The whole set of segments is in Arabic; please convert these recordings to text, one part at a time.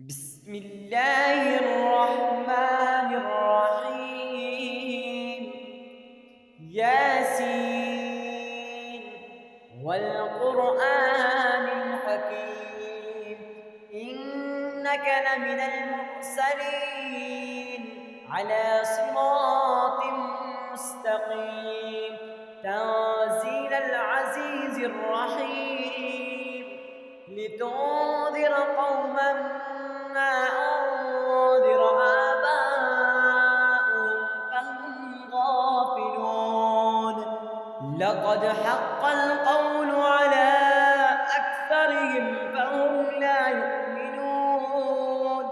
بسم الله الرحمن الرحيم. ياسين والقرآن الحكيم إنك لمن المرسلين على صراط مستقيم تنزيل العزيز الرحيم لتنذر قوما ما أنذر آباؤهم فهم غافلون. لقد حق القول على أكثرهم فهم لا يؤمنون.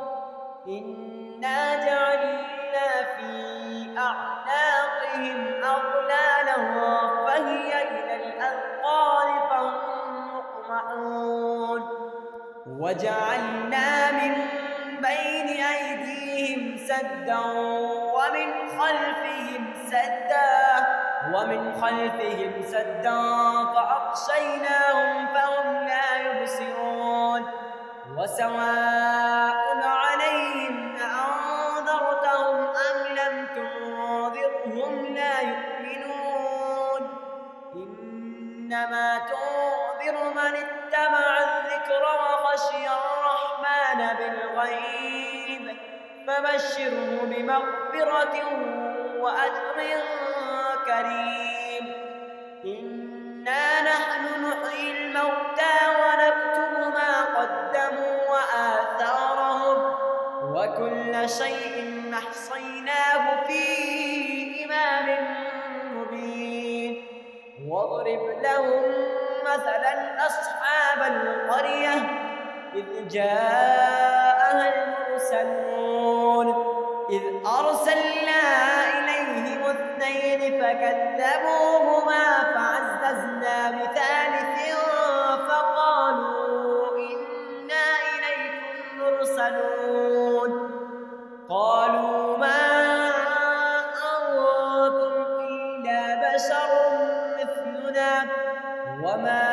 إنا جعلنا في أعناقهم أغلالا فهي إلى الأذقان فهم مقمحون. وجعلنا من بين أيديهم سدا ومن خلفهم سدا فأغشيناهم فهم لا يبصرون. وسواء عليهم أأنذرتهم أم لم تنذرهم لا يؤمنون. إنما تنذر من اتبع الذكر وخشي الرحمن بالغيب فبشره بمغفرة وأجر كريم. إنا نحن نحيي الموتى ونكتب ما قدموا وآثارهم وكل شيء أحصيناه في إمام مبين. واضرب لهم مثلا أصحاب القرية إذ جاءها المرسلون إذ أرسلنا إليهم اثنين فكذبوهما فعززنا بثالث فقالوا إنا إليكم مرسلون. قالوا ما أنتم إلا بشر مثلنا وما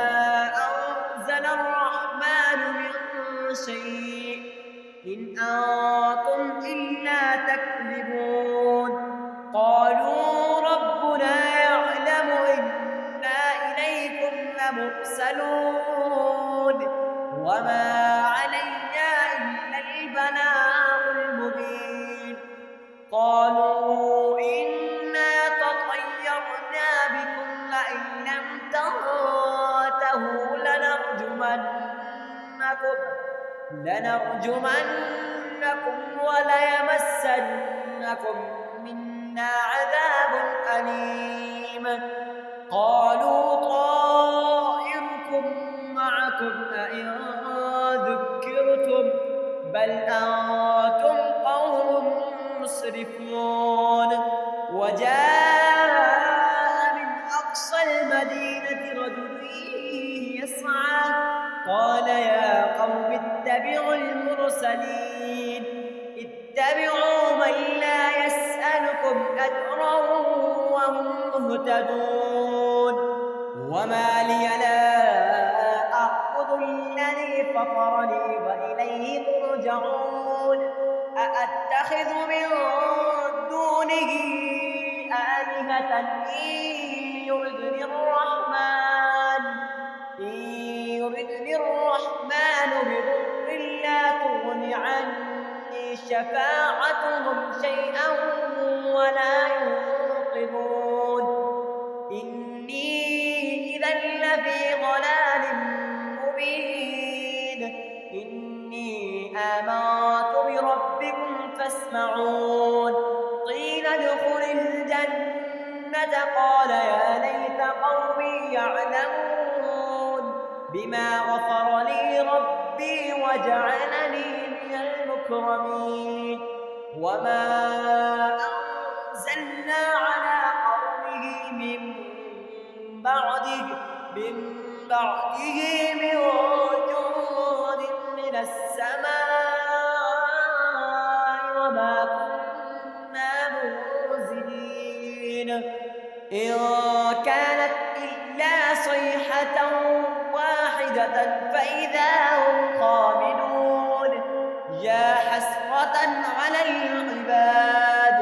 أنزل الرحمن من شيء إن أنتم إلا تكذبون. قالوا ربنا يعلم إنا إليكم لمرسلون وما علينا إلا البلاغ المبين. قالوا إنا تطيرنا بكم لئن لم تنتهوا لنرجمنكم وليمسنكم منا عذاب أليم. قالوا طائركم معكم أئن ذكرتم بل أنتم قوم مسرفون. وجاء من أقصى المدينة رجل يسعى قال يا قوم اتبعوا المرسلين اتبعوا من لا يسألكم أجرا وهم مهتدون. وما لي لا أعبد الذي فطرني وإليه ترجعون. أأتخذ من دونه آلهة إن يردني الرحمن بضر لا تغن عني شفاعتهم شيئا ولا ينقذون. إني إذا لفي ضلال مبين. إني آمنت بربكم فاسمعون. قيل ادخل الجنة قال يا ليت قومي يعلمون بما غفر لي ربي وجعلني من المكرمين. وما أنزلنا على قومه من بعده من جود من السماء وما كنا منزلين. إن كانت إلا صيحة واحدة فإذا هم خامدون. يا حسرة على العباد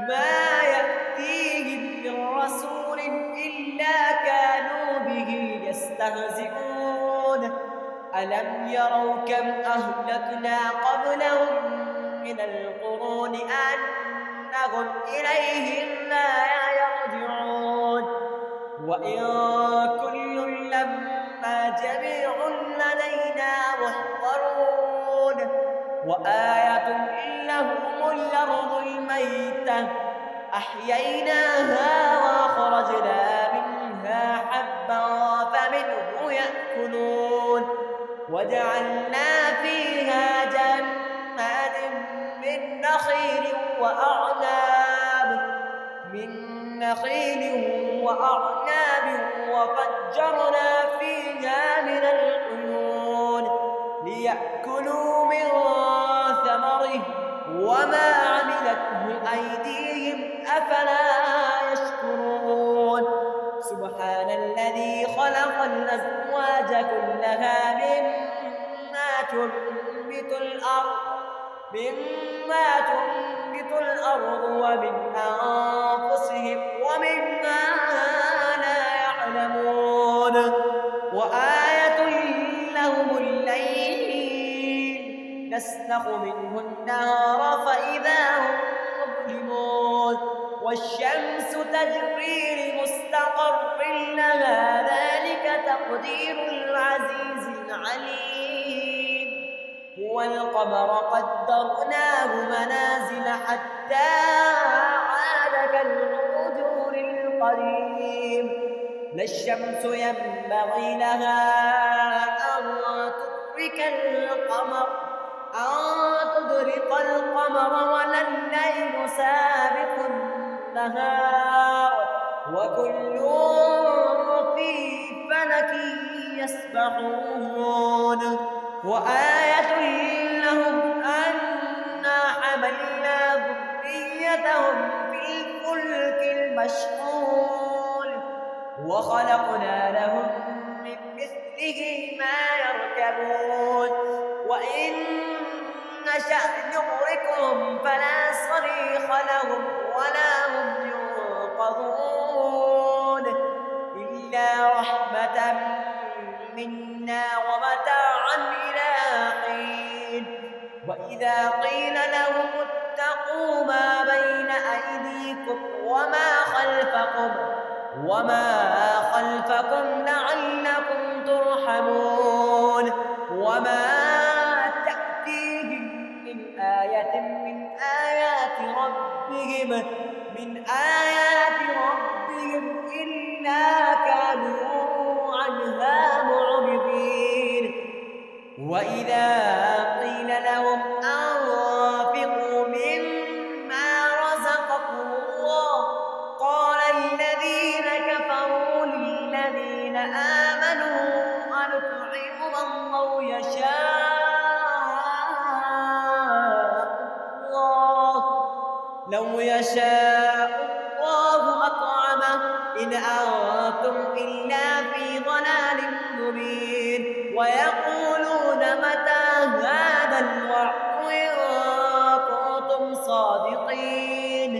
ما يأتيهم من رسول إلا كانوا به يستهزئون ألم يروا كم أهلكنا قبلهم من القرون أنهم إليهم لا يرجعون وإن كل لما جميع لدينا محضرون وآية لهم الأرض الميتة أحييناها وأخرجنا منها حبا فمنه يأكلون وجعلنا فيها جنات من نخيل وأعناب وفجرنا فيها من العيون ليأكلوا من ثمره وما عملته أيديهم أفلا يشكرون سبحان الذي خلق الأزواج كلها مما تنبت الأرض ومن أنفسهم ومما لا يعلمون وآية لهم الليل نسلخ منه النهار فإذا هم مظلمون والشمس تجري لمستقر لها ذلك تقدير العزيز العليم هو القمر قدرناه منازل حتى عاد كالعرجون القديم لا الشمس ينبغي لها أن تدرك القمر ولا الليل سابق النهار وكل في فلك يسبحون وآية لهم أنا حملنا ذريتهم في الفلك المشحون وخلقنا لهم من مثله ما يركبون وإن نشأ نغرقهم فلا صريخ لهم ولا هم ينقذون إلا رحمة منا ومتاعا إلى حين وإذا قيل لهم اتقوا ما بين أيديكم وما خلفكم لعلكم ترحمون وما تأتيهم من آية من آيات ربهم إلا كانوا عنها معرضين وإذا قيل لهم أنفقوا مما رزقكم الله قال الذين كفروا للذين آمنوا أنطعم من لو يشاء الله أطعمه إن أنتم إلا في ضلال مبين ويقولون متى هذا الوعد إن كنتم صادقين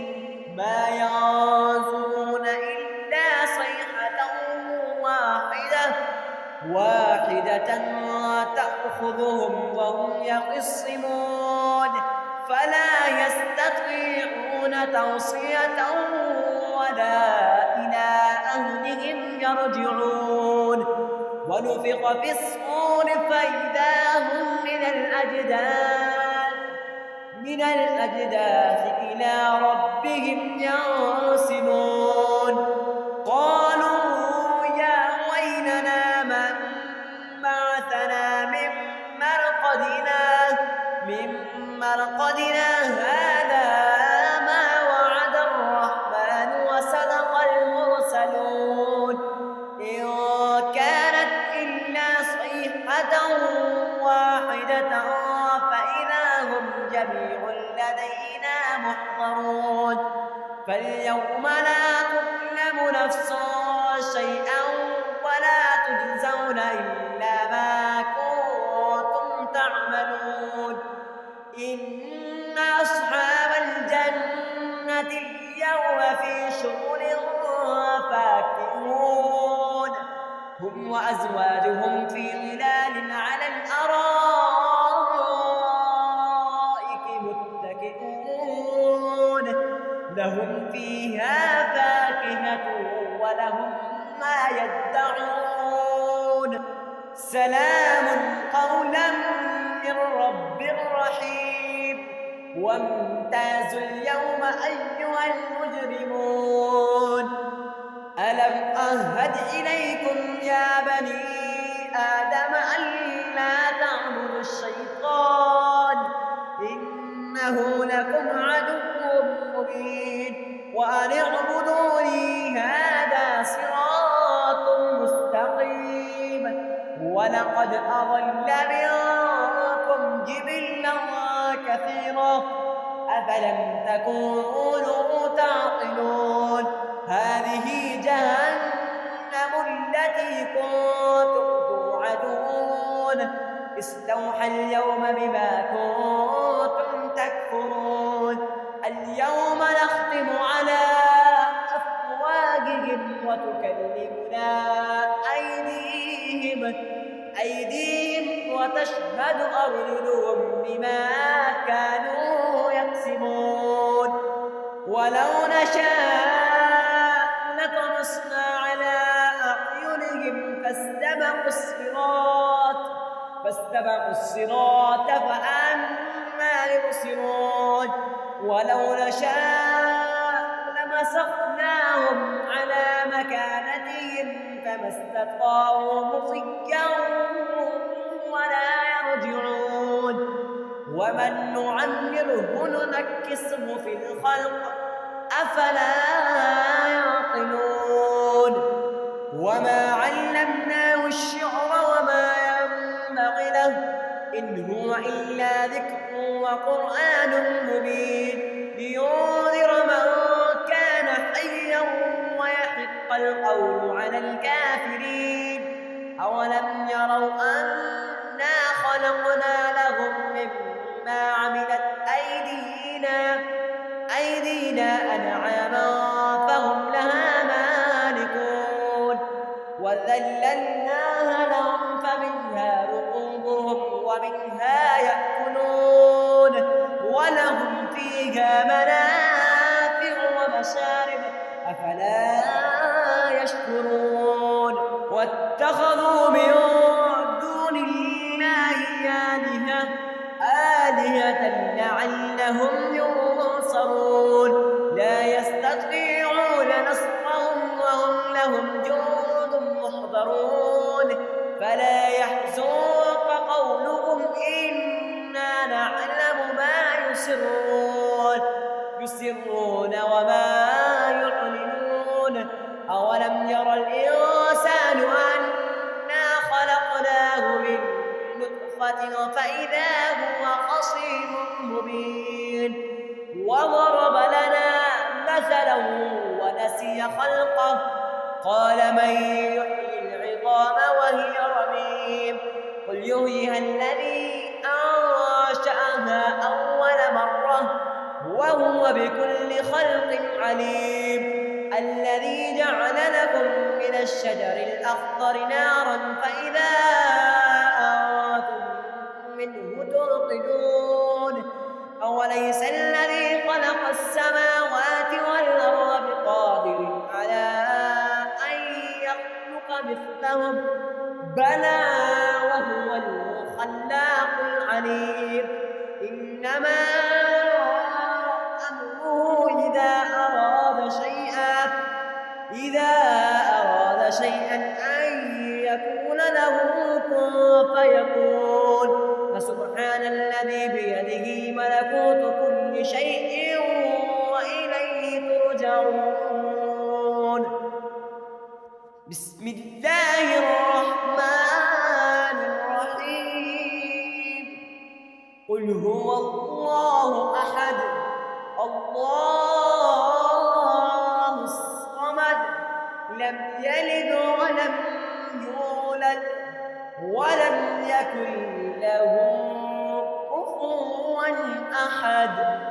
ما ينظرون إلا صيحة واحدة تأخذهم وهم يخصمون فلا يستطيعون توصية ولا إلى أهلهم يرجعون ونفخ في الصور فإذا هم من الأجداث إلى ربهم ينسلون قالوا يا ويلنا من بعثنا من مرقدنا هذا ما وعد الرحمن وصدق المرسلون إن كانت إلا صيحة واحدة فإذا هم جميع لدينا محضرون فاليوم لا تظلم نفس شيئا ولا تجزون إلا ما كنتم تعملون إن أصحاب الجنة اليوم في شغل فاكهون هم وأزواجهم في ظلال على الأرائك متكئون لهم فيها فاكهة ولهم ما يدعون سلام قولا من رب رحيم وامتازوا اليوم أيها المجرمون ألم أهد إليكم يا بني آدم ألا تعبدوا الشيطان إنه لكم عدو مبين وأن اعبدوني هذا صراط مستقيم ولقد أضل منكم جبلا كثيرا أفلم تكونوا تعقلون هذه جهنم التي كنتم توعدون استوحى اليوم بما كنتم تكفرون اليوم نختم على أفواههم وتكلمنا أيديهم وتشهد أرجلهم بما كانوا يكسبون ولو نشاء لطمسنا على أعينهم فاستبقوا الصراط فأنى يبصرون ولو نشاء لمسخناهم على مكانتهم فما استطاعوا مضيا ولا يرجعون ومن نعمره ننكسه في الخلق أفلا يعقلون وما علمناه الشعر وما ينبغي له إن هو إلا ذكر وقرآن مبين لينذر من كان حيا ويحق القول على الكافرين أولم يروا أنا خلقنا لهم مما عملت أيدينا أنعاما فهم لها مالكون وذللناها لهم فمنها ركوبهم ومنها يأكلون ولهم فيها منافع ومشارب أفلا يشكرون واتخذوا من دون الله آلهة لعلهم ينصرون لا يستطيعون نصرهم وهم لهم جند محضرون فلا يحزنك قولهم إنا نعلم ما يسرون وما يعلنون أولم يرى الإنسان أنا خلقناه من نطفة فإذا هو خصيم مبين وضرب لنا مثلا ونسي خلقه قال من يحيي العظام وهي رميم قل يحييها الذي أنشأها أول مرة وهو بكل خلق عليم الذي جعل لكم من الشجر الأخضر نارا فإذا أنتم منه توقدون أوليس الذي خلق السماوات والأرض بقادر على أن يخلق مثلهم بلى وهو الخلاق العليم إنما أمره إذا أراد شيئا أن يكون له كن فيكون فسبحان الذي بيده ملكوت كل شيء وإليه ترجعون بسم الله الرحمن الرحيم قل هو الله أحد الله الصمد لم يلد ولم يولد ولم يكن له كفوا أحد